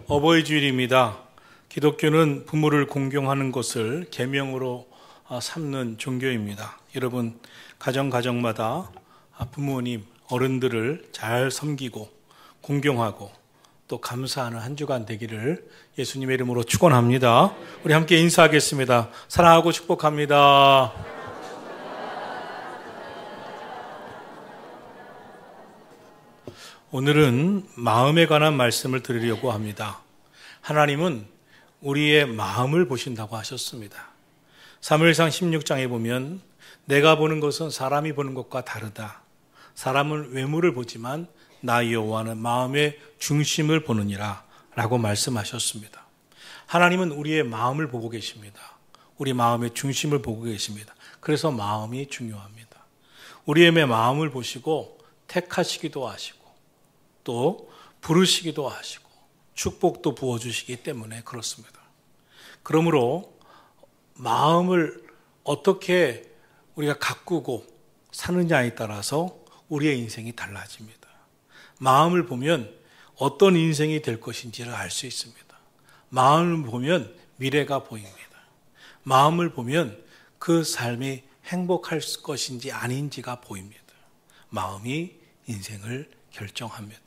어버이 주일입니다. 기독교는 부모를 공경하는 것을 계명으로 삼는 종교입니다. 여러분, 가정마다 부모님, 어른들을 잘 섬기고 공경하고 또 감사하는 한 주간 되기를 예수님의 이름으로 축원합니다. 우리 함께 인사하겠습니다. 사랑하고 축복합니다. 오늘은 마음에 관한 말씀을 드리려고 합니다. 하나님은 우리의 마음을 보신다고 하셨습니다. 사무엘상 16장에 보면 내가 보는 것은 사람이 보는 것과 다르다. 사람은 외모를 보지만 나 여호와는 마음의 중심을 보느니라 라고 말씀하셨습니다. 하나님은 우리의 마음을 보고 계십니다. 우리 마음의 중심을 보고 계십니다. 그래서 마음이 중요합니다. 우리의 마음을 보시고 택하시기도 하시고 또 부르시기도 하시고 축복도 부어주시기 때문에 그렇습니다. 그러므로 마음을 어떻게 우리가 가꾸고 사느냐에 따라서 우리의 인생이 달라집니다. 마음을 보면 어떤 인생이 될 것인지를 알 수 있습니다. 마음을 보면 미래가 보입니다. 마음을 보면 그 삶이 행복할 것인지 아닌지가 보입니다. 마음이 인생을 결정합니다.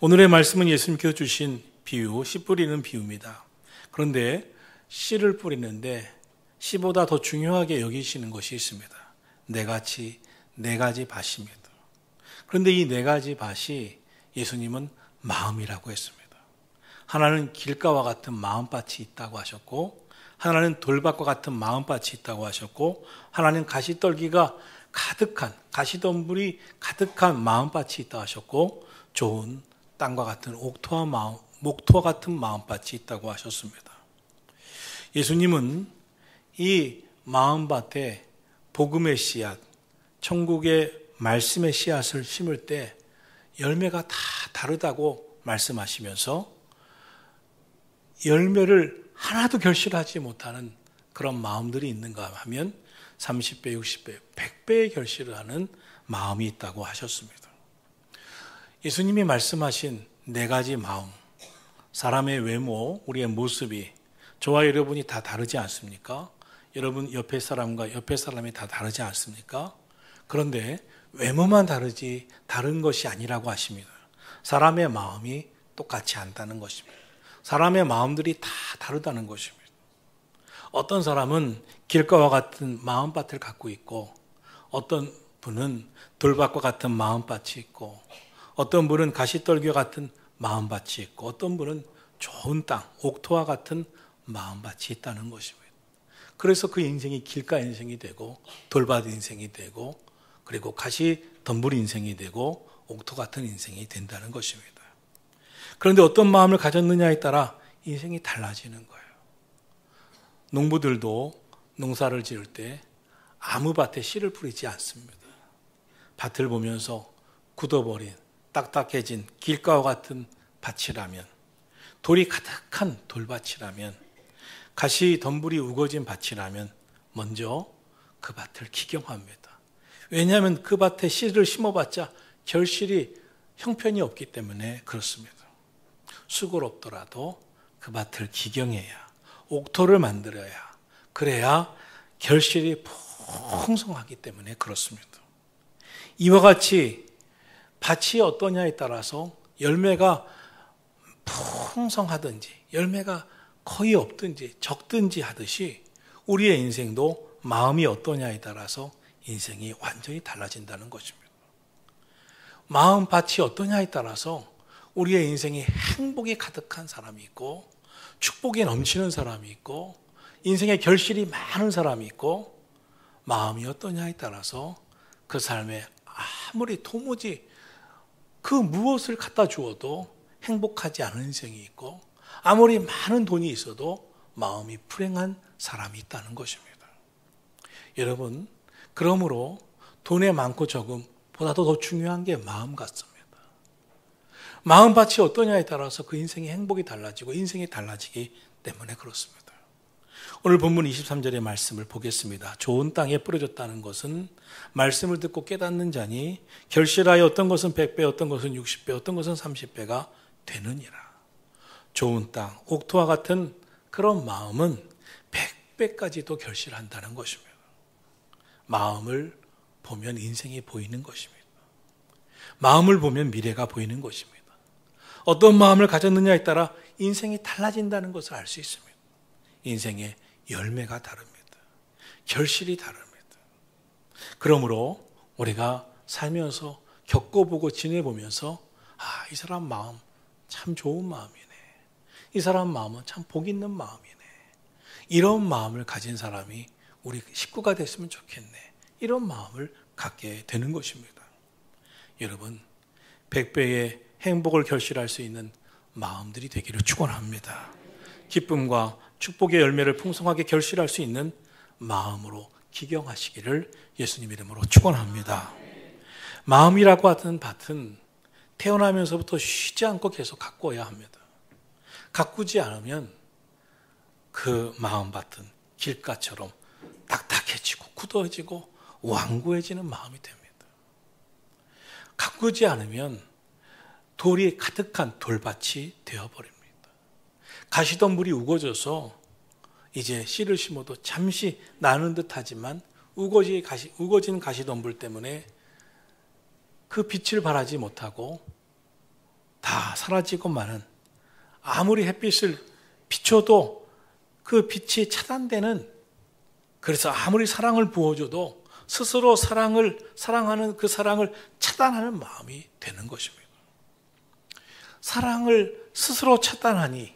오늘의 말씀은 예수님께서 주신 비유, 씨 뿌리는 비유입니다. 그런데 씨를 뿌리는데 씨보다 더 중요하게 여기시는 것이 있습니다. 네 가지 밭입니다. 그런데 이 네 가지 밭이 예수님은 마음이라고 했습니다. 하나는 길가와 같은 마음밭이 있다고 하셨고, 하나는 돌밭과 같은 마음밭이 있다고 하셨고, 하나는 가시떨기가 가득한, 가시덤불이 가득한 마음밭이 있다고 하셨고, 좋은 땅과 같은 목토와 같은 마음밭이 있다고 하셨습니다. 예수님은 이 마음밭에 복음의 씨앗, 천국의 말씀의 씨앗을 심을 때 열매가 다 다르다고 말씀하시면서 열매를 하나도 결실하지 못하는 그런 마음들이 있는가 하면 30배, 60배, 100배의 결실을 하는 마음이 있다고 하셨습니다. 예수님이 말씀하신 네 가지 마음, 사람의 외모, 우리의 모습이 저와 여러분이 다 다르지 않습니까? 여러분 옆에 사람과 옆에 사람이 다 다르지 않습니까? 그런데 외모만 다르지 다른 것이 아니라고 하십니다. 사람의 마음이 똑같지 않다는 것입니다. 사람의 마음들이 다 다르다는 것입니다. 어떤 사람은 길가와 같은 마음밭을 갖고 있고, 어떤 분은 돌밭과 같은 마음밭이 있고, 어떤 분은 가시떨기와 같은 마음밭이 있고, 어떤 분은 좋은 땅, 옥토와 같은 마음밭이 있다는 것입니다. 그래서 그 인생이 길가 인생이 되고, 돌밭 인생이 되고, 그리고 가시덤불 인생이 되고, 옥토 같은 인생이 된다는 것입니다. 그런데 어떤 마음을 가졌느냐에 따라 인생이 달라지는 거예요. 농부들도 농사를 지을 때 아무 밭에 씨를 뿌리지 않습니다. 밭을 보면서 굳어버린 딱딱해진 길가와 같은 밭이라면, 돌이 가득한 돌밭이라면, 가시 덤불이 우거진 밭이라면 먼저 그 밭을 기경합니다. 왜냐하면 그 밭에 씨를 심어봤자 결실이 형편이 없기 때문에 그렇습니다. 수고롭더라도 그 밭을 기경해야, 옥토를 만들어야, 그래야 결실이 풍성하기 때문에 그렇습니다. 이와 같이 밭이 어떠냐에 따라서 열매가 풍성하든지 열매가 거의 없든지 적든지 하듯이 우리의 인생도 마음이 어떠냐에 따라서 인생이 완전히 달라진다는 것입니다. 마음밭이 어떠냐에 따라서 우리의 인생이 행복이 가득한 사람이 있고, 축복이 넘치는 사람이 있고, 인생의 결실이 많은 사람이 있고, 마음이 어떠냐에 따라서 그 삶에 아무리 도무지 그 무엇을 갖다 주어도 행복하지 않은 인생이 있고, 아무리 많은 돈이 있어도 마음이 불행한 사람이 있다는 것입니다. 여러분, 그러므로 돈의 많고 적음보다도 더 중요한 게 마음 같습니다. 마음밭이 어떠냐에 따라서 그 인생의 행복이 달라지고 인생이 달라지기 때문에 그렇습니다. 오늘 본문 23절의 말씀을 보겠습니다. 좋은 땅에 뿌려졌다는 것은 말씀을 듣고 깨닫는 자니 결실하여 어떤 것은 100배, 어떤 것은 60배, 어떤 것은 30배가 되느니라. 좋은 땅, 옥토와 같은 그런 마음은 100배까지도 결실한다는 것입니다. 마음을 보면 인생이 보이는 것입니다. 마음을 보면 미래가 보이는 것입니다. 어떤 마음을 가졌느냐에 따라 인생이 달라진다는 것을 알 수 있습니다. 인생의 열매가 다릅니다. 결실이 다릅니다. 그러므로 우리가 살면서 겪어보고 지내보면서 이 사람 마음 참 좋은 마음이네. 이 사람 마음은 참 복 있는 마음이네. 이런 마음을 가진 사람이 우리 식구가 됐으면 좋겠네. 이런 마음을 갖게 되는 것입니다. 여러분, 100배의 행복을 결실할 수 있는 마음들이 되기를 축원합니다. 기쁨과 축복의 열매를 풍성하게 결실할 수 있는 마음으로 기경하시기를 예수님 이름으로 축원합니다. 마음이라고 하는 밭은 태어나면서부터 쉬지 않고 계속 가꾸어야 합니다. 가꾸지 않으면 그 마음밭은 길가처럼 딱딱해지고 굳어지고 완고해지는 마음이 됩니다. 가꾸지 않으면 돌이 가득한 돌밭이 되어버립니다. 가시덤불이 우거져서 이제 씨를 심어도 잠시 나는 듯 하지만 우거진 가시덤불 때문에 그 빛을 발하지 못하고 다 사라지고 마는, 아무리 햇빛을 비춰도 그 빛이 차단되는, 그래서 아무리 사랑을 부어줘도 스스로 사랑하는 그 사랑을 차단하는 마음이 되는 것입니다. 사랑을 스스로 차단하니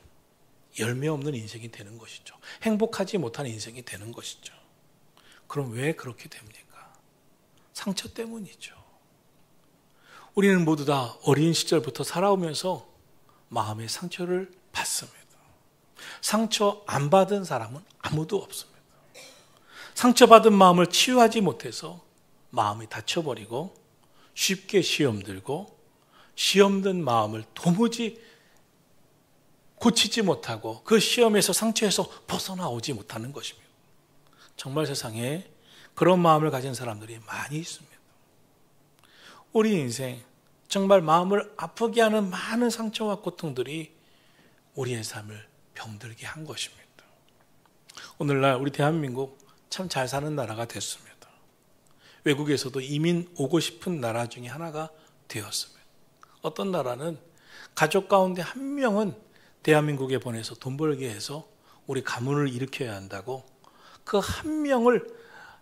열매 없는 인생이 되는 것이죠. 행복하지 못한 인생이 되는 것이죠. 그럼 왜 그렇게 됩니까? 상처 때문이죠. 우리는 모두 다 어린 시절부터 살아오면서 마음의 상처를 받습니다. 상처 안 받은 사람은 아무도 없습니다. 상처받은 마음을 치유하지 못해서 마음이 다쳐버리고 쉽게 시험 들고 시험 든 마음을 도무지 고치지 못하고 그 시험에서 상처에서 벗어나오지 못하는 것입니다. 정말 세상에 그런 마음을 가진 사람들이 많이 있습니다. 우리 인생 정말 마음을 아프게 하는 많은 상처와 고통들이 우리의 삶을 병들게 한 것입니다. 오늘날 우리 대한민국 참 잘 사는 나라가 됐습니다. 외국에서도 이민 오고 싶은 나라 중에 하나가 되었습니다. 어떤 나라는 가족 가운데 한 명은 대한민국에 보내서 돈 벌게 해서 우리 가문을 일으켜야 한다고 그 한 명을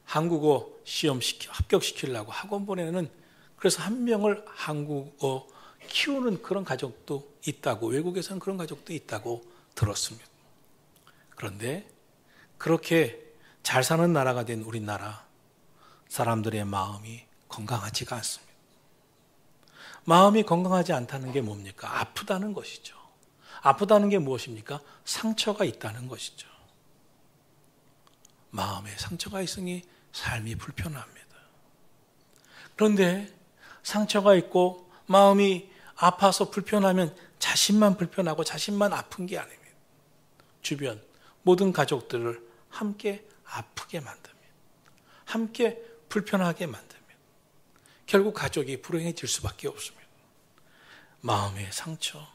한국어 시험 합격시키려고 학원 보내는, 그래서 한 명을 한국어 키우는 그런 가족도 있다고, 외국에서는 그런 가족도 있다고 들었습니다. 그런데 그렇게 잘 사는 나라가 된 우리나라 사람들의 마음이 건강하지가 않습니다. 마음이 건강하지 않다는 게 뭡니까? 아프다는 것이죠. 아프다는 게 무엇입니까? 상처가 있다는 것이죠. 마음에 상처가 있으니 삶이 불편합니다. 그런데 상처가 있고 마음이 아파서 불편하면 자신만 불편하고 자신만 아픈 게 아닙니다. 주변 모든 가족들을 함께 아프게 만듭니다. 함께 불편하게 만듭니다. 결국 가족이 불행해질 수밖에 없습니다. 마음의 상처.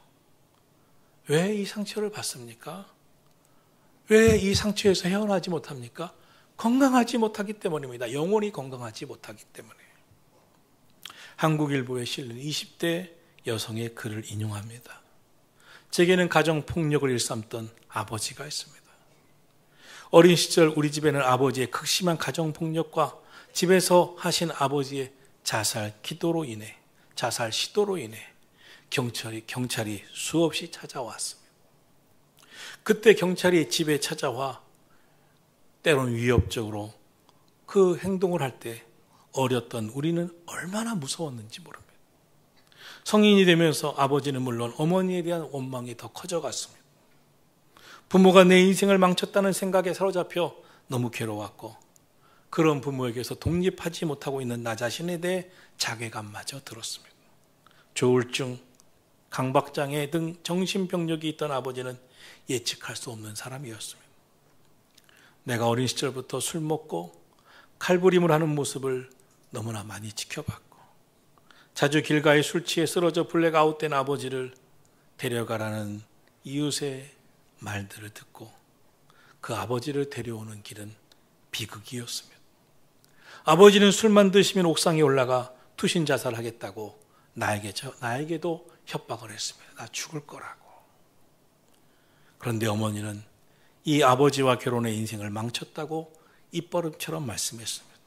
왜 이 상처를 받습니까? 왜 이 상처에서 헤어나지 못합니까? 건강하지 못하기 때문입니다. 영혼이 건강하지 못하기 때문에. 한국일보에 실린 20대 여성의 글을 인용합니다. 제게는 가정폭력을 일삼던 아버지가 있습니다. 어린 시절 우리 집에는 아버지의 극심한 가정폭력과 집에서 하신 아버지의 자살 시도로 인해 경찰이 수없이 찾아왔습니다. 그때 경찰이 집에 찾아와 때론 위협적으로 그 행동을 할 때 어렸던 우리는 얼마나 무서웠는지 모릅니다. 성인이 되면서 아버지는 물론 어머니에 대한 원망이 더 커져갔습니다. 부모가 내 인생을 망쳤다는 생각에 사로잡혀 너무 괴로웠고, 그런 부모에게서 독립하지 못하고 있는 나 자신에 대해 자괴감마저 들었습니다. 조울증, 강박장애 등 정신병력이 있던 아버지는 예측할 수 없는 사람이었습니다. 내가 어린 시절부터 술 먹고 칼부림을 하는 모습을 너무나 많이 지켜봤고, 자주 길가에 술 취해 쓰러져 블랙아웃된 아버지를 데려가라는 이웃의 말들을 듣고 그 아버지를 데려오는 길은 비극이었습니다. 아버지는 술만 드시면 옥상에 올라가 투신 자살하겠다고 나에게도 협박을 했습니다. 나 죽을 거라고. 그런데 어머니는 이 아버지와 결혼의 인생을 망쳤다고 입버릇처럼 말씀했습니다.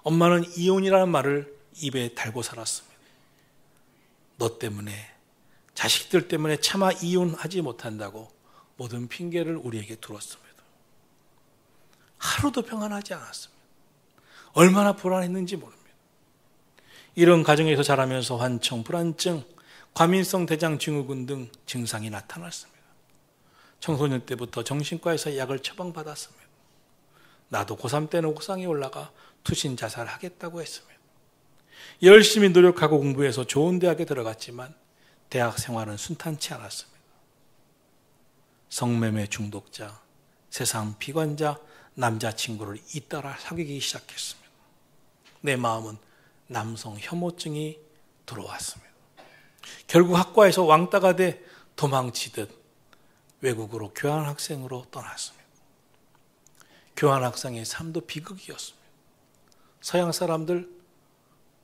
엄마는 이혼이라는 말을 입에 달고 살았습니다. 너 때문에, 자식들 때문에 차마 이혼하지 못한다고 모든 핑계를 우리에게 들었습니다. 하루도 평안하지 않았습니다. 얼마나 불안했는지 모릅니다. 이런 가정에서 자라면서 환청, 불안증, 과민성 대장 증후군 등 증상이 나타났습니다. 청소년 때부터 정신과에서 약을 처방받았습니다. 나도 고3 때는 옥상에 올라가 투신 자살하겠다고 했습니다. 열심히 노력하고 공부해서 좋은 대학에 들어갔지만 대학 생활은 순탄치 않았습니다. 성매매 중독자, 세상 비관자 남자친구를 잇따라 사귀기 시작했습니다. 내 마음은 남성 혐오증이 들어왔습니다. 결국 학과에서 왕따가 돼 도망치듯 외국으로 교환학생으로 떠났습니다. 교환학생의 삶도 비극이었습니다. 서양 사람들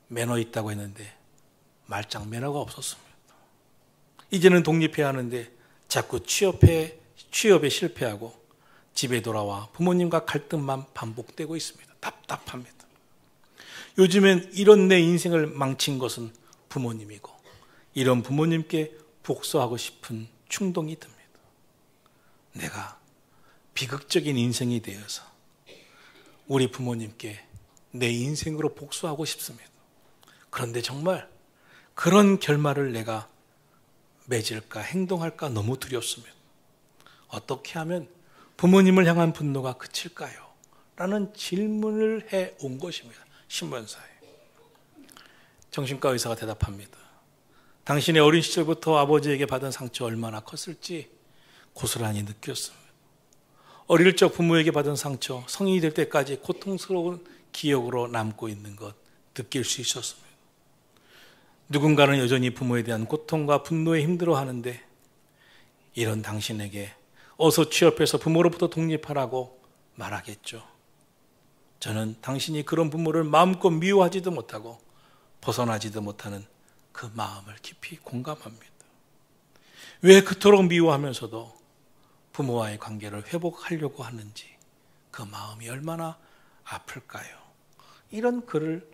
매너 있다고 했는데 말짱 매너가 없었습니다. 이제는 독립해야 하는데 자꾸 취업에 실패하고 집에 돌아와 부모님과 갈등만 반복되고 있습니다. 답답합니다. 요즘엔 이런 내 인생을 망친 것은 부모님이고 이런 부모님께 복수하고 싶은 충동이 듭니다. 내가 비극적인 인생이 되어서 우리 부모님께 내 인생으로 복수하고 싶습니다. 그런데 정말 그런 결말을 내가 맺을까 행동할까 너무 두렵습니다. 어떻게 하면 부모님을 향한 분노가 그칠까요? 라는 질문을 해온 것입니다. 신문사에. 정신과 의사가 대답합니다. 당신의 어린 시절부터 아버지에게 받은 상처 얼마나 컸을지 고스란히 느꼈습니다. 어릴 적 부모에게 받은 상처, 성인이 될 때까지 고통스러운 기억으로 남고 있는 것 느낄 수 있었습니다. 누군가는 여전히 부모에 대한 고통과 분노에 힘들어하는데 이런 당신에게 어서 취업해서 부모로부터 독립하라고 말하겠죠. 저는 당신이 그런 부모를 마음껏 미워하지도 못하고 벗어나지도 못하는 그 마음을 깊이 공감합니다. 왜 그토록 미워하면서도 부모와의 관계를 회복하려고 하는지 그 마음이 얼마나 아플까요? 이런 글을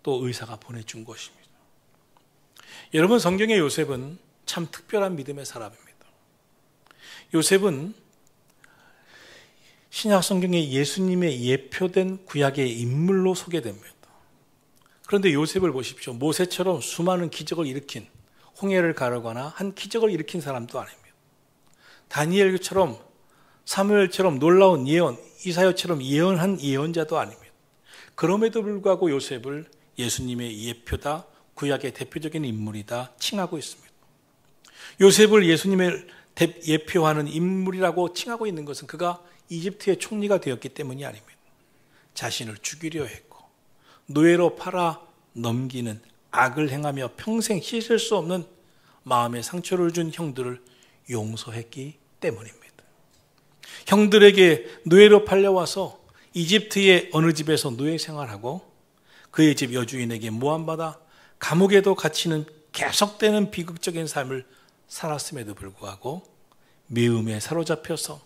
또 의사가 보내준 것입니다. 여러분, 성경의 요셉은 참 특별한 믿음의 사람입니다. 요셉은 신약 성경에 예수님의 예표된 구약의 인물로 소개됩니다. 그런데 요셉을 보십시오. 모세처럼 수많은 기적을 일으킨, 홍해를 가르거나 한 기적을 일으킨 사람도 아닙니다. 다니엘처럼, 사무엘처럼 놀라운 예언, 이사야처럼 예언한 예언자도 아닙니다. 그럼에도 불구하고 요셉을 예수님의 예표다, 구약의 대표적인 인물이다 칭하고 있습니다. 요셉을 예수님의 예표하는 인물이라고 칭하고 있는 것은 그가 이집트의 총리가 되었기 때문이 아닙니다. 자신을 죽이려 했고 노예로 팔아 넘기는 악을 행하며 평생 씻을 수 없는 마음의 상처를 준 형들을 용서했기 때문입니다. 형들에게 노예로 팔려와서 이집트의 어느 집에서 노예 생활하고 그의 집 여주인에게 모함받아 감옥에도 갇히는 계속되는 비극적인 삶을 살았음에도 불구하고 미움에 사로잡혀서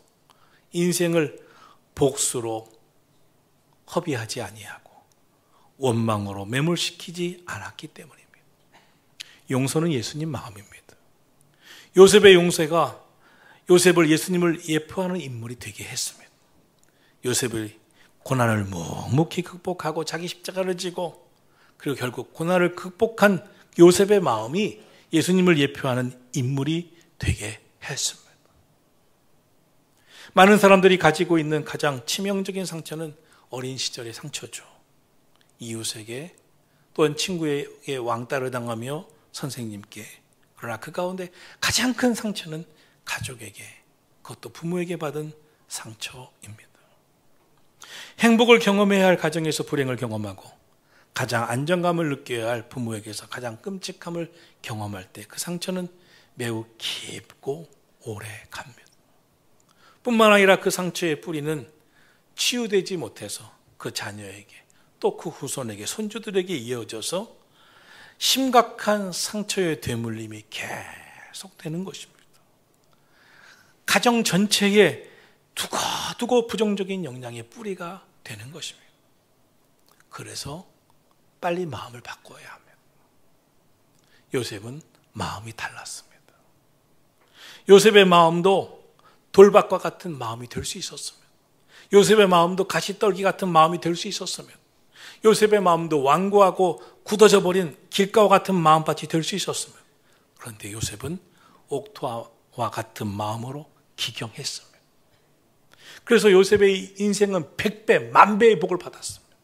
인생을 복수로 허비하지 아니하고 원망으로 매몰시키지 않았기 때문입니다. 용서는 예수님 마음입니다. 요셉의 용서가 요셉을 예수님을 예표하는 인물이 되게 했습니다. 요셉의 고난을 묵묵히 극복하고 자기 십자가를 지고 그리고 결국 고난을 극복한 요셉의 마음이 예수님을 예표하는 인물이 되게 했습니다. 많은 사람들이 가지고 있는 가장 치명적인 상처는 어린 시절의 상처죠. 이웃에게 또한 친구에게 왕따를 당하며 선생님께. 그러나 그 가운데 가장 큰 상처는 가족에게, 그것도 부모에게 받은 상처입니다. 행복을 경험해야 할 가정에서 불행을 경험하고 가장 안정감을 느껴야 할 부모에게서 가장 끔찍함을 경험할 때 그 상처는 매우 깊고 오래 갑니다. 뿐만 아니라 그 상처의 뿌리는 치유되지 못해서 그 자녀에게 또 그 후손에게 손주들에게 이어져서 심각한 상처의 되물림이 계속되는 것입니다. 가정 전체에 두고두고 부정적인 영향의 뿌리가 되는 것입니다. 그래서 빨리 마음을 바꿔야 합니다. 요셉은 마음이 달랐습니다. 요셉의 마음도 돌밭과 같은 마음이 될 수 있었으면, 요셉의 마음도 가시떨기 같은 마음이 될 수 있었으면, 요셉의 마음도 완고하고 굳어져 버린 길가와 같은 마음밭이 될 수 있었으면, 그런데 요셉은 옥토와 같은 마음으로 기경했습니다. 그래서 요셉의 인생은 100배, 10,000배의 복을 받았습니다.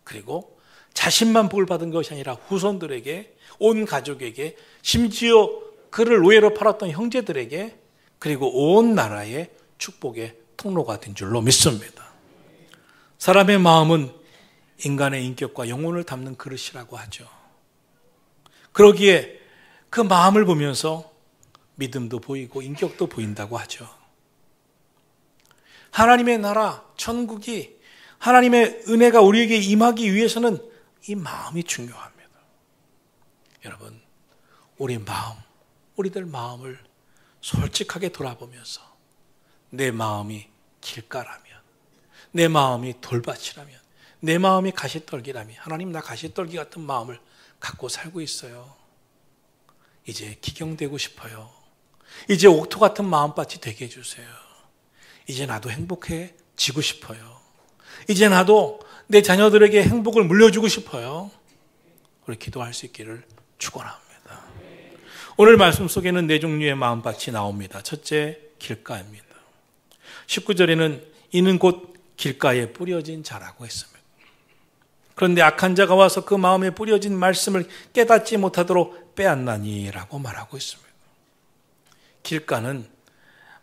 그리고 자신만 복을 받은 것이 아니라 후손들에게, 온 가족에게, 심지어 그를 노예로 팔았던 형제들에게, 그리고 온 나라의 축복의 통로가 된 줄로 믿습니다. 사람의 마음은 인간의 인격과 영혼을 담는 그릇이라고 하죠. 그러기에 그 마음을 보면서 믿음도 보이고 인격도 보인다고 하죠. 하나님의 나라, 천국이, 하나님의 은혜가 우리에게 임하기 위해서는 이 마음이 중요합니다. 여러분, 우리들 마음을 솔직하게 돌아보면서 내 마음이 길가라면, 내 마음이 돌밭이라면, 내 마음이 가시떨기라면, 하나님 나 가시떨기 같은 마음을 갖고 살고 있어요. 이제 기경되고 싶어요. 이제 옥토 같은 마음밭이 되게 해주세요. 이제 나도 행복해지고 싶어요. 이제 나도 내 자녀들에게 행복을 물려주고 싶어요. 우리 기도할 수 있기를 축원합니다. 오늘 말씀 속에는 네 종류의 마음밭이 나옵니다. 첫째, 길가입니다. 19절에는 이는 곧 길가에 뿌려진 자라고 했습니다. 그런데 악한 자가 와서 그 마음에 뿌려진 말씀을 깨닫지 못하도록 빼앗나니라고 말하고 있습니다. 길가는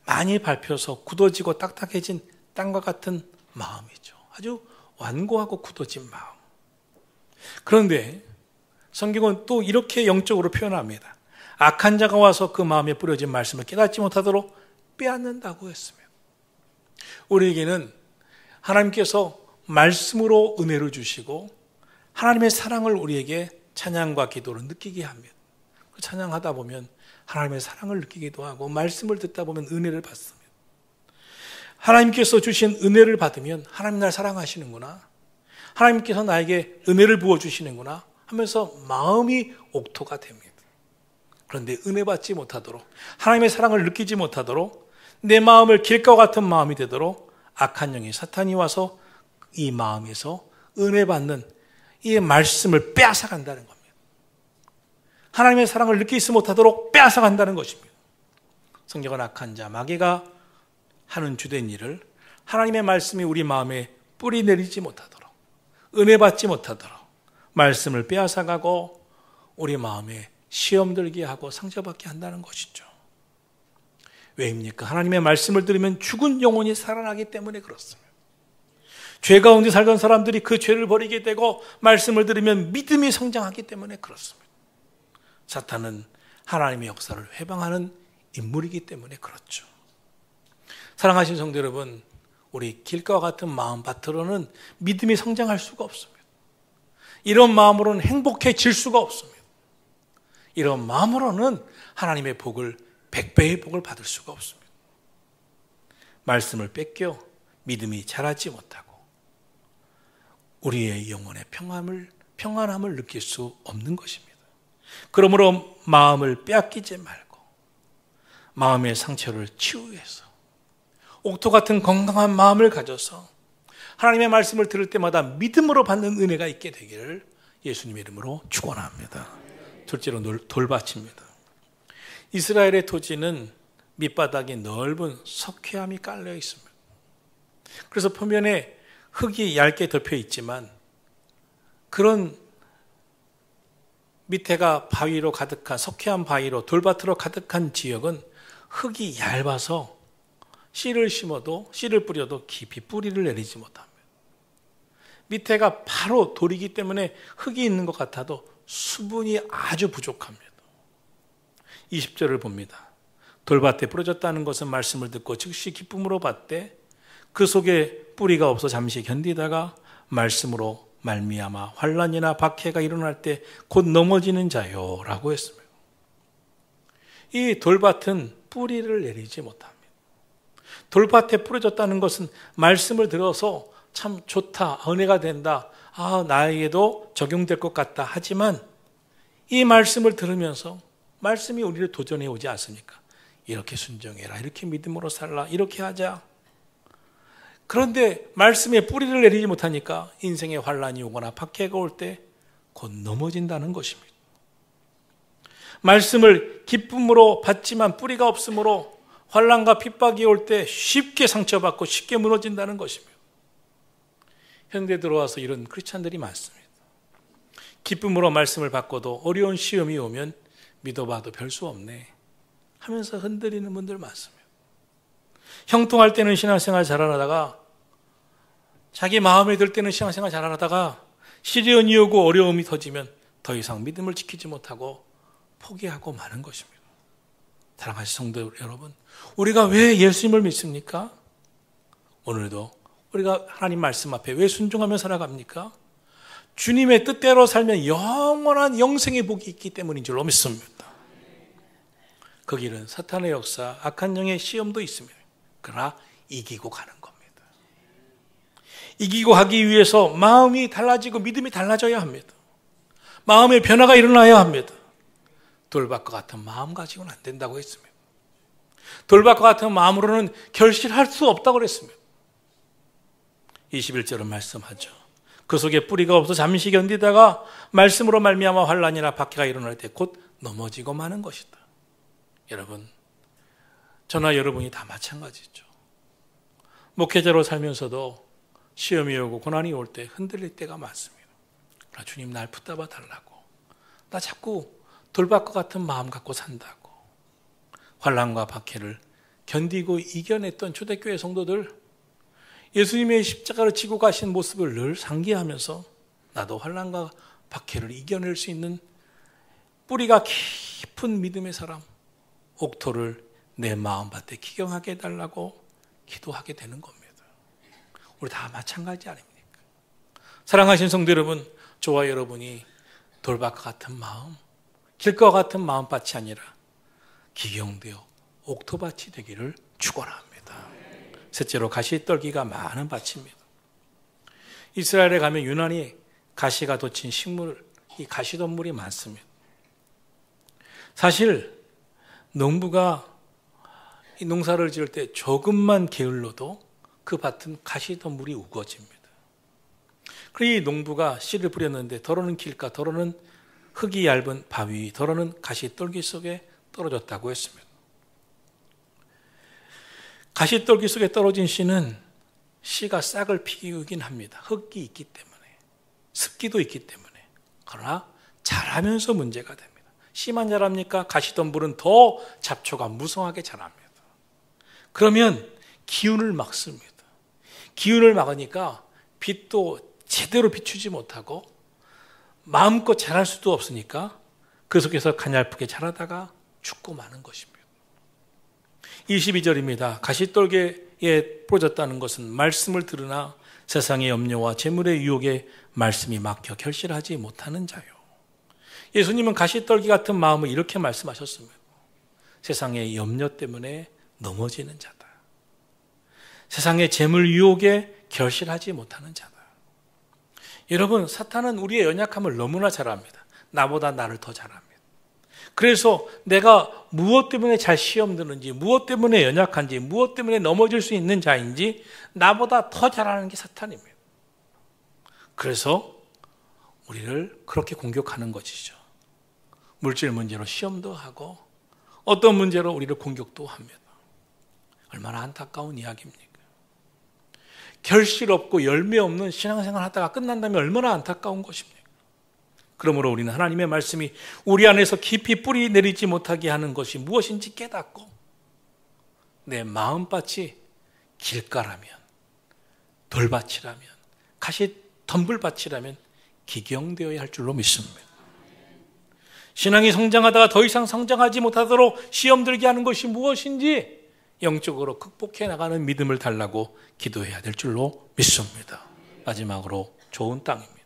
많이 밟혀서 굳어지고 딱딱해진 땅과 같은 마음이죠. 아주 완고하고 굳어진 마음. 그런데 성경은 또 이렇게 영적으로 표현합니다. 악한 자가 와서 그 마음에 뿌려진 말씀을 깨닫지 못하도록 빼앗는다고 했습니다. 우리에게는 하나님께서 말씀으로 은혜를 주시고 하나님의 사랑을 우리에게 찬양과 기도로 느끼게 합니다. 찬양하다 보면 하나님의 사랑을 느끼기도 하고 말씀을 듣다 보면 은혜를 받습니다. 하나님께서 주신 은혜를 받으면 하나님 날 사랑하시는구나, 하나님께서 나에게 은혜를 부어주시는구나 하면서 마음이 옥토가 됩니다. 그런데 은혜 받지 못하도록, 하나님의 사랑을 느끼지 못하도록, 내 마음을 길가와 같은 마음이 되도록 악한 영이, 사탄이 와서 이 마음에서 은혜 받는 이 말씀을 빼앗아간다는 겁니다. 하나님의 사랑을 느끼지 못하도록 빼앗아간다는 것입니다. 성경은 악한 자, 마귀가 하는 주된 일을 하나님의 말씀이 우리 마음에 뿌리 내리지 못하도록, 은혜 받지 못하도록 말씀을 빼앗아가고 우리 마음에 시험 들게 하고 상처받게 한다는 것이죠. 왜입니까? 하나님의 말씀을 들으면 죽은 영혼이 살아나기 때문에 그렇습니다. 죄 가운데 살던 사람들이 그 죄를 버리게 되고 말씀을 들으면 믿음이 성장하기 때문에 그렇습니다. 사탄은 하나님의 역사를 회방하는 인물이기 때문에 그렇죠. 사랑하신 성도 여러분, 우리 길가와 같은 마음밭으로는 믿음이 성장할 수가 없습니다. 이런 마음으로는 행복해질 수가 없습니다. 이런 마음으로는 하나님의 복을, 100배의 복을 받을 수가 없습니다. 말씀을 뺏겨 믿음이 자라지 못하고 우리의 영혼의 평안함을 느낄 수 없는 것입니다. 그러므로 마음을 빼앗기지 말고 마음의 상처를 치유해서 옥토 같은 건강한 마음을 가져서 하나님의 말씀을 들을 때마다 믿음으로 받는 은혜가 있게 되기를 예수님의 이름으로 축원합니다. 둘째로 돌밭입니다. 이스라엘의 토지는 밑바닥이 넓은 석회암이 깔려 있습니다. 그래서 표면에 흙이 얇게 덮여 있지만 그런 밑에가 바위로 가득한, 석회암 바위로 돌밭으로 가득한 지역은 흙이 얇아서 씨를 심어도, 씨를 뿌려도 깊이 뿌리를 내리지 못합니다. 밑에가 바로 돌이기 때문에 흙이 있는 것 같아도 수분이 아주 부족합니다. 20절을 봅니다. 돌밭에 부러졌다는 것은 말씀을 듣고 즉시 기쁨으로 받되 그 속에 뿌리가 없어 잠시 견디다가 말씀으로 말미암아 환난이나 박해가 일어날 때 곧 넘어지는 자요라고 했습니다. 이 돌밭은 뿌리를 내리지 못합니다. 돌밭에 부러졌다는 것은 말씀을 들어서 참 좋다, 은혜가 된다, 나에게도 적용될 것 같다 하지만 이 말씀을 들으면서 말씀이 우리를 도전해 오지 않습니까? 이렇게 순종해라, 이렇게 믿음으로 살라, 이렇게 하자. 그런데 말씀에 뿌리를 내리지 못하니까 인생의 환난이 오거나 박해가 올 때 곧 넘어진다는 것입니다. 말씀을 기쁨으로 받지만 뿌리가 없으므로 환난과 핍박이 올 때 쉽게 상처받고 쉽게 무너진다는 것입니다. 현대에 들어와서 이런 크리스찬들이 많습니다. 기쁨으로 말씀을 받고도 어려운 시험이 오면 믿어봐도 별 수 없네 하면서 흔들리는 분들 많습니다. 형통할 때는 신앙생활 잘하다가 자기 마음에 들 때는 신앙생활 잘하다가 시련이 오고 어려움이 터지면 더 이상 믿음을 지키지 못하고 포기하고 마는 것입니다. 사랑하는 성도 여러분, 우리가 왜 예수님을 믿습니까? 오늘도 우리가 하나님 말씀 앞에 왜 순종하며 살아갑니까? 주님의 뜻대로 살면 영원한 영생의 복이 있기 때문인 줄로 믿습니다. 그 길은 사탄의 역사, 악한 영의 시험도 있습니다. 그러나 이기고 가는 겁니다. 이기고 가기 위해서 마음이 달라지고 믿음이 달라져야 합니다. 마음의 변화가 일어나야 합니다. 돌밭과 같은 마음 가지고는 안 된다고 했습니다. 돌밭과 같은 마음으로는 결실할 수 없다고 그랬습니다. 21절은 말씀하죠. 그 속에 뿌리가 없어 잠시 견디다가 말씀으로 말미암아 환난이나 박해가 일어날 때 곧 넘어지고 마는 것이다. 여러분, 저나 여러분이 다 마찬가지죠. 목회자로 살면서도 시험이 오고 고난이 올 때 흔들릴 때가 많습니다. 그러나 주님 날 붙잡아 달라고, 나 자꾸 돌밭과 같은 마음 갖고 산다고. 환난과 박해를 견디고 이겨냈던 초대교회 성도들, 예수님의 십자가를 지고 가신 모습을 늘 상기하면서 나도 환난과 박해를 이겨낼 수 있는 뿌리가 깊은 믿음의 사람, 옥토를 내 마음밭에 기경하게 해달라고 기도하게 되는 겁니다. 우리 다 마찬가지 아닙니까? 사랑하신 성도 여러분, 저와 여러분이 돌밭과 같은 마음, 길과 같은 마음밭이 아니라 기경되어 옥토밭이 되기를 축원합니다. 셋째로 가시떨기가 많은 밭입니다. 이스라엘에 가면 유난히 가시가 돋친 식물, 이 가시덤불이 많습니다. 사실 농부가 이 농사를 지을 때 조금만 게을러도 그 밭은 가시덤불이 우거집니다. 그리고 이 농부가 씨를 뿌렸는데 더러는 길가, 더러는 흙이 얇은 바위, 더러는 가시떨기 속에 떨어졌다고 했습니다. 가시떨기 속에 떨어진 씨는 씨가 싹을 피우긴 합니다. 흙이 있기 때문에, 습기도 있기 때문에. 그러나 자라면서 문제가 됩니다. 씨만 자랍니까? 가시덤불은 더 잡초가 무성하게 자랍니다. 그러면 기운을 막습니다. 기운을 막으니까 빛도 제대로 비추지 못하고 마음껏 자랄 수도 없으니까 그 속에서 가냘프게 자라다가 죽고 마는 것입니다. 22절입니다. 가시떨기에 부러졌다는 것은 말씀을 들으나 세상의 염려와 재물의 유혹에 말씀이 막혀 결실하지 못하는 자요. 예수님은 가시떨기 같은 마음을 이렇게 말씀하셨습니다. 세상의 염려 때문에 넘어지는 자다. 세상의 재물 유혹에 결실하지 못하는 자다. 여러분, 사탄은 우리의 연약함을 너무나 잘 압니다. 나보다 나를 더 잘 압니다. 그래서 내가 무엇 때문에 잘 시험 드는지, 무엇 때문에 연약한지, 무엇 때문에 넘어질 수 있는 자인지 나보다 더 잘 아는 게 사탄입니다. 그래서 우리를 그렇게 공격하는 것이죠. 물질 문제로 시험도 하고 어떤 문제로 우리를 공격도 합니다. 얼마나 안타까운 이야기입니까? 결실 없고 열매 없는 신앙생활 하다가 끝난다면 얼마나 안타까운 것입니까? 그러므로 우리는 하나님의 말씀이 우리 안에서 깊이 뿌리 내리지 못하게 하는 것이 무엇인지 깨닫고 내 마음밭이 길가라면, 돌밭이라면, 가시 덤불밭이라면 기경되어야 할 줄로 믿습니다. 신앙이 성장하다가 더 이상 성장하지 못하도록 시험 들게 하는 것이 무엇인지 영적으로 극복해 나가는 믿음을 달라고 기도해야 될 줄로 믿습니다. 마지막으로 좋은 땅입니다.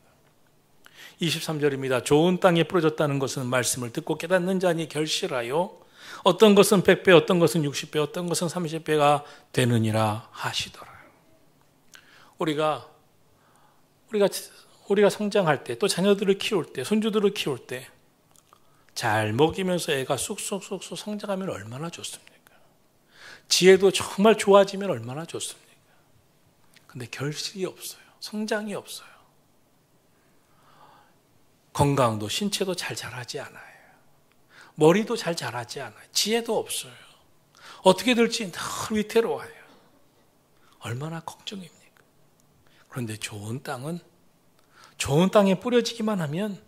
23절입니다. 좋은 땅에 뿌려졌다는 것은 말씀을 듣고 깨닫는 자니 결실하여 어떤 것은 100배, 어떤 것은 60배, 어떤 것은 30배가 되느니라 하시더라. 우리가 성장할 때, 또 자녀들을 키울 때, 손주들을 키울 때 잘 먹이면서 애가 쑥쑥쑥쑥 성장하면 얼마나 좋습니까? 지혜도 정말 좋아지면 얼마나 좋습니까? 근데 결실이 없어요. 성장이 없어요. 건강도 신체도 잘 자라지 않아요. 머리도 잘 자라지 않아요. 지혜도 없어요. 어떻게 될지 늘 위태로워요. 얼마나 걱정입니까? 그런데 좋은 땅에 뿌려지기만 하면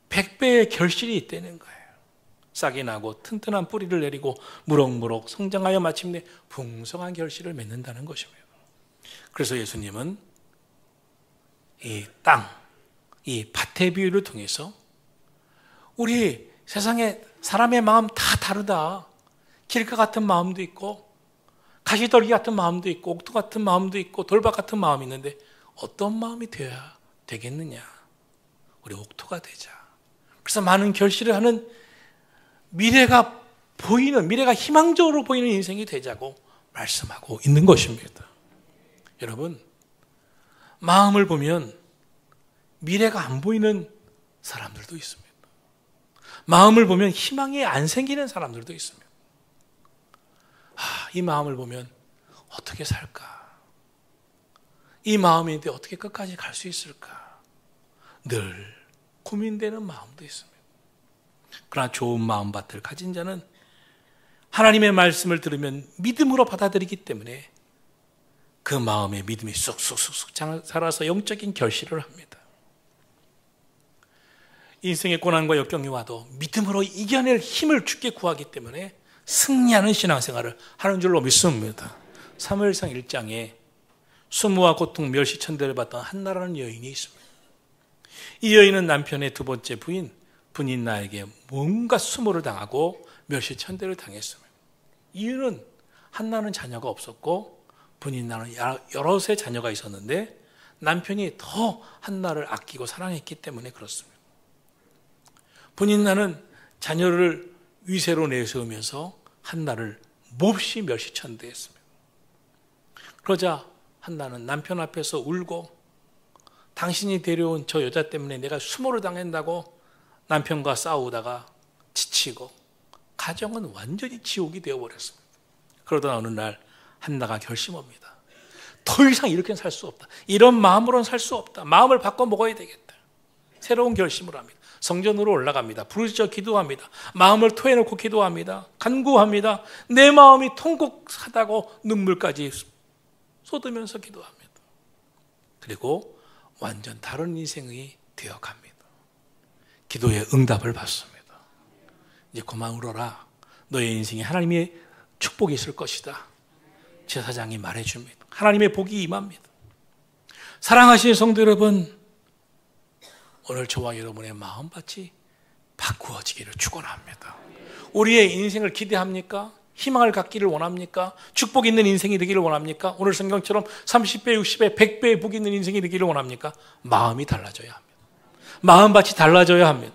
100배의 결실이 있다는 거예요. 싹이 나고 튼튼한 뿌리를 내리고 무럭무럭 성장하여 마침내 풍성한 결실을 맺는다는 것입니다. 그래서 예수님은 이 땅, 이 밭의 비유를 통해서 우리 세상에 사람의 마음 다 다르다. 길가 같은 마음도 있고 가시떨기 같은 마음도 있고 옥토 같은 마음도 있고 돌박 같은 마음이 있는데 어떤 마음이 되어야 되겠느냐. 우리 옥토가 되자. 그래서 많은 결실을 하는 미래가 희망적으로 보이는 인생이 되자고 말씀하고 있는 것입니다. 여러분, 마음을 보면 미래가 안 보이는 사람들도 있습니다. 마음을 보면 희망이 안 생기는 사람들도 있습니다. 이 마음을 보면 어떻게 살까? 이 마음인데 어떻게 끝까지 갈 수 있을까? 늘 고민되는 마음도 있습니다. 그러나 좋은 마음밭을 가진 자는 하나님의 말씀을 들으면 믿음으로 받아들이기 때문에 그 마음에 믿음이 쑥쑥쑥 자라서 영적인 결실을 합니다. 인생의 고난과 역경이 와도 믿음으로 이겨낼 힘을 주께 구하기 때문에 승리하는 신앙생활을 하는 줄로 믿습니다. 사무엘상 1장에 수모와 고통, 멸시천대를 받던 한나라는 여인이 있습니다. 이 여인은 남편의 두 번째 부인 분인나에게 뭔가 수모를 당하고 멸시천대를 당했습니다. 이유는 한나는 자녀가 없었고 분인나는 여럿의 자녀가 있었는데 남편이 더 한나를 아끼고 사랑했기 때문에 그렇습니다. 분인나는 자녀를 위세로 내세우면서 한나를 몹시 멸시천대했습니다. 그러자 한나는 남편 앞에서 울고 당신이 데려온 저 여자 때문에 내가 수모를 당한다고 남편과 싸우다가 지치고 가정은 완전히 지옥이 되어버렸습니다. 그러다 어느 날 한나가 결심합니다. 더 이상 이렇게는 살 수 없다. 이런 마음으로는 살 수 없다. 마음을 바꿔 먹어야 되겠다. 새로운 결심을 합니다. 성전으로 올라갑니다. 부르짖어 기도합니다. 마음을 토해놓고 기도합니다. 간구합니다. 내 마음이 통곡하다고 눈물까지 쏟으면서 기도합니다. 그리고 완전 다른 인생이 되어갑니다. 기도의 응답을 받습니다. 이제 그만 울어라. 너의 인생에 하나님의 축복이 있을 것이다. 제사장이 말해줍니다. 하나님의 복이 임합니다. 사랑하시는 성도 여러분, 오늘 저와 여러분의 마음밭이 바꾸어지기를 축원합니다. 우리의 인생을 기대합니까? 희망을 갖기를 원합니까? 축복 있는 인생이 되기를 원합니까? 오늘 성경처럼 30배, 60배, 100배의 복 있는 인생이 되기를 원합니까? 마음이 달라져야 합니다. 마음밭이 달라져야 합니다.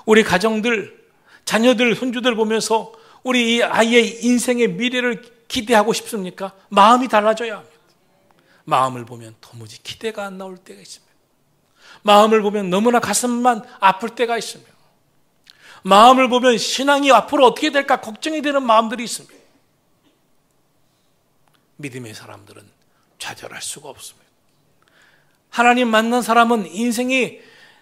우리 가정들, 자녀들, 손주들 보면서 우리 이 아이의 인생의 미래를 기대하고 싶습니까? 마음이 달라져야 합니다. 마음을 보면 도무지 기대가 안 나올 때가 있습니다. 마음을 보면 너무나 가슴만 아플 때가 있습니다. 마음을 보면 신앙이 앞으로 어떻게 될까 걱정이 되는 마음들이 있습니다. 믿음의 사람들은 좌절할 수가 없습니다. 하나님 만난 사람은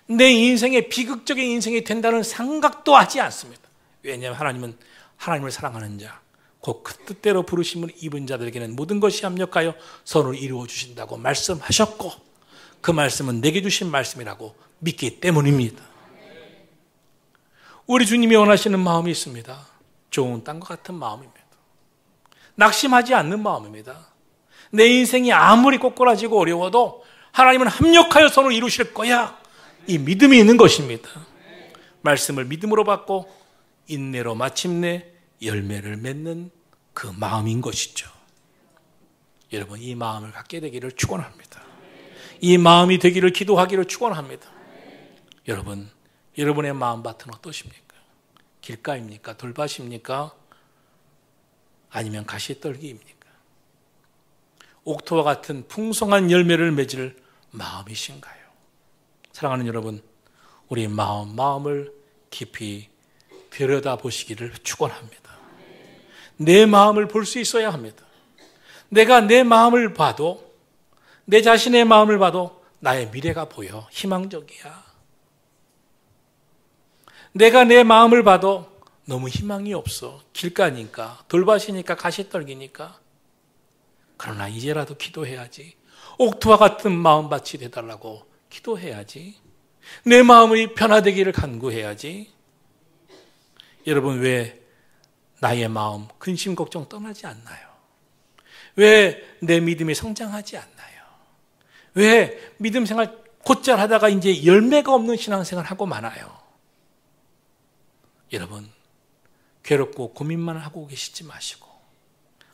내 인생의 비극적인 인생이 된다는 생각도 하지 않습니다. 왜냐하면 하나님은 하나님을 사랑하는 자, 곧 그 뜻대로 부르심을 입은 자들에게는 모든 것이 합력하여 선을 이루어 주신다고 말씀하셨고 그 말씀은 내게 주신 말씀이라고 믿기 때문입니다. 우리 주님이 원하시는 마음이 있습니다. 좋은 땅과 같은 마음입니다. 낙심하지 않는 마음입니다. 내 인생이 아무리 꼬꾸라지고 어려워도 하나님은 합력하여 선을 이루실 거야. 이 믿음이 있는 것입니다. 말씀을 믿음으로 받고 인내로 마침내 열매를 맺는 그 마음인 것이죠. 여러분, 이 마음을 갖게 되기를 축원합니다. 이 마음이 되기를 기도하기를 축원합니다. 여러분, 여러분의 마음밭은 어떠십니까? 길가입니까? 돌밭입니까? 아니면 가시떨기입니까? 옥토와 같은 풍성한 열매를 맺을 마음이신가요? 사랑하는 여러분, 우리 마음을 깊이 들여다보시기를 축원합니다. 내 마음을 볼 수 있어야 합니다. 내가 내 마음을 봐도, 내 자신의 마음을 봐도 나의 미래가 보여 희망적이야. 내가 내 마음을 봐도 너무 희망이 없어. 길가니까, 돌밭이니까, 가시떨기니까. 그러나 이제라도 기도해야지. 옥토와 같은 마음밭이 되달라고 기도해야지. 내 마음이 변화되기를 간구해야지. 여러분, 왜 나의 마음 근심 걱정 떠나지 않나요? 왜 내 믿음이 성장하지 않나요? 왜 믿음 생활 곧잘 하다가 이제 열매가 없는 신앙생활 하고 많아요? 여러분, 괴롭고 고민만 하고 계시지 마시고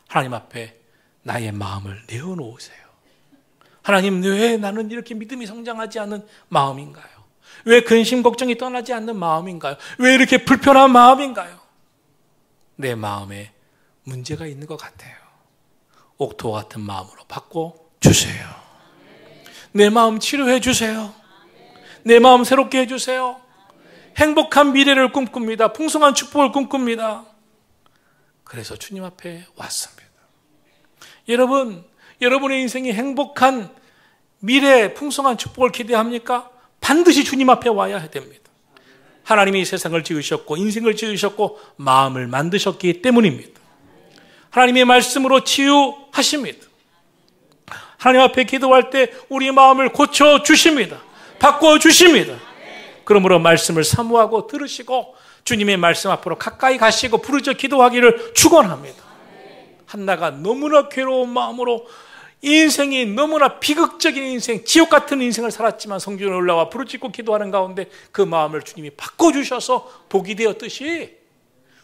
하나님 앞에 나의 마음을 내어놓으세요. 하나님, 왜 나는 이렇게 믿음이 성장하지 않는 마음인가요? 왜 근심 걱정이 떠나지 않는 마음인가요? 왜 이렇게 불편한 마음인가요? 내 마음에 문제가 있는 것 같아요. 옥토와 같은 마음으로 바꿔주세요. 내 마음 치료해 주세요. 내 마음 새롭게 해주세요. 행복한 미래를 꿈꿉니다. 풍성한 축복을 꿈꿉니다. 그래서 주님 앞에 왔습니다. 여러분, 여러분의 인생이 행복한 미래, 풍성한 축복을 기대합니까? 반드시 주님 앞에 와야 됩니다. 하나님이 세상을 지으셨고 인생을 지으셨고 마음을 만드셨기 때문입니다. 하나님의 말씀으로 치유하십니다. 하나님 앞에 기도할 때 우리 마음을 고쳐주십니다. 바꿔주십니다. 그러므로 말씀을 사모하고 들으시고 주님의 말씀 앞으로 가까이 가시고 부르짖어 기도하기를 축원합니다. 한나가 너무나 괴로운 마음으로 인생이 너무나 비극적인 인생, 지옥 같은 인생을 살았지만 성전에 올라와 부르짖고 기도하는 가운데 그 마음을 주님이 바꿔주셔서 복이 되었듯이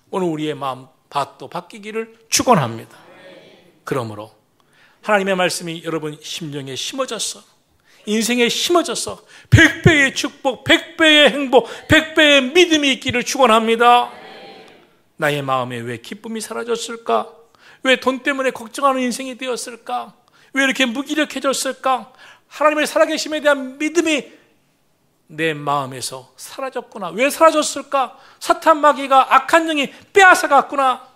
오늘 우리의 마음밭도 바뀌기를 축원합니다. 그러므로 하나님의 말씀이 여러분 심령에 심어져서 인생에 심어져서 100배의 축복, 100배의 행복, 100배의 믿음이 있기를 축원합니다. 나의 마음에 왜 기쁨이 사라졌을까? 왜 돈 때문에 걱정하는 인생이 되었을까? 왜 이렇게 무기력해졌을까? 하나님의 살아계심에 대한 믿음이 내 마음에서 사라졌구나. 왜 사라졌을까? 사탄 마귀가 악한 영이 빼앗아갔구나.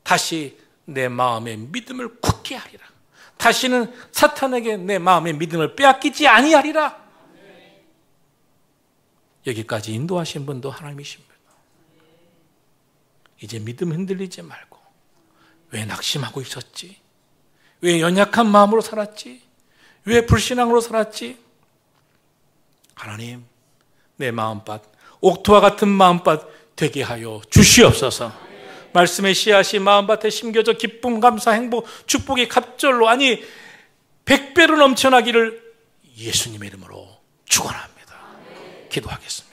다시 내 마음의 믿음을 굳게 하리라. 다시는 사탄에게 내 마음의 믿음을 빼앗기지 아니하리라. 여기까지 인도하신 분도 하나님이십니다. 이제 믿음 흔들리지 말고 왜 낙심하고 있었지? 왜 연약한 마음으로 살았지? 왜 불신앙으로 살았지? 하나님, 내 마음밭, 옥토와 같은 마음밭 되게 하여 주시옵소서. 말씀의 씨앗이 마음밭에 심겨져 기쁨, 감사, 행복, 축복이 갑절로 아니 100배로 넘쳐나기를 예수님의 이름으로 축원합니다. 기도하겠습니다.